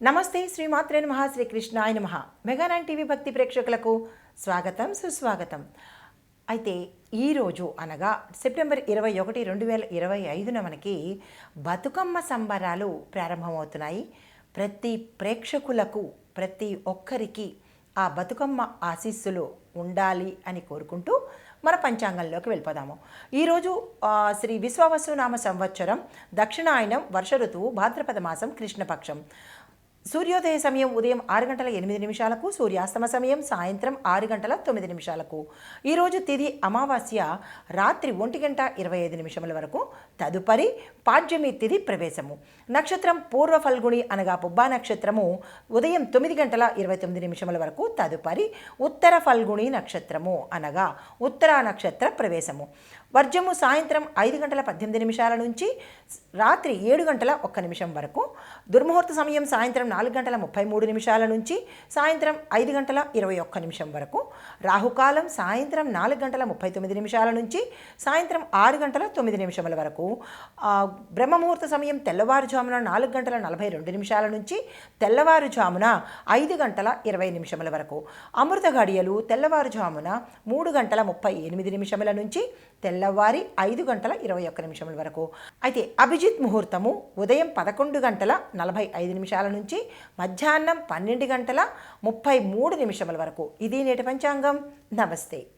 నమస్తే శ్రీమాత్రే నమః శ్రీకృష్ణాయ నమః. మెగా9 టీవీ భక్తి ప్రేక్షకులకు స్వాగతం సుస్వాగతం. అయితే ఈరోజు అనగా సెప్టెంబర్ 21, 2025 మనకి బతుకమ్మ సంబరాలు ప్రారంభమవుతున్నాయి. ప్రతి ప్రేక్షకులకు ప్రతి ఒక్కరికి ఆ బతుకమ్మ ఆశీస్సులు ఉండాలి అని కోరుకుంటూ మన పంచాంగంలోకి వెళ్ళిపోదాము. ఈరోజు శ్రీ విశ్వావసునామ సంవత్సరం దక్షిణాయనం వర్ష ఋతువు భాద్రపద మాసం కృష్ణపక్షం. సూర్యోదయ సమయం ఉదయం 6:08 సూర్యాస్తమ సమయం సాయంత్రం 6:09. ఈరోజు తిథి అమావాస్య రాత్రి 1:25 వరకు. తదుపరి పాడ్యమి తిథి ప్రవేశము. నక్షత్రం పూర్వ ఫల్గుణి అనగా పుబ్బా నక్షత్రము ఉదయం 9:29 వరకు. తదుపరి ఉత్తర ఫల్గుణి నక్షత్రము అనగా ఉత్తరా నక్షత్ర ప్రవేశము. వర్జము సాయంత్రం 5:18 నుంచి రాత్రి 7:01 వరకు. దుర్ముహూర్త సమయం సాయంత్రం 4:33 నుంచి సాయంత్రం 5:21 వరకు. రాహుకాలం సాయంత్రం 4:39 నుంచి సాయంత్రం 6:09 వరకు. బ్రహ్మముహూర్త సమయం తెల్లవారుజామున 4:42 నుంచి తెల్లవారుజామున 5:20 వరకు. అమృత ఘడియలు తెల్లవారుజామున 3:38 నుంచి తెల్లవారి 5:21 వరకు. అయితే అభిజిత్ ముహూర్తము ఉదయం 11:45 నుంచి మధ్యాహ్నం 12:33 వరకు. ఇది నేటి పంచాంగం. నమస్తే.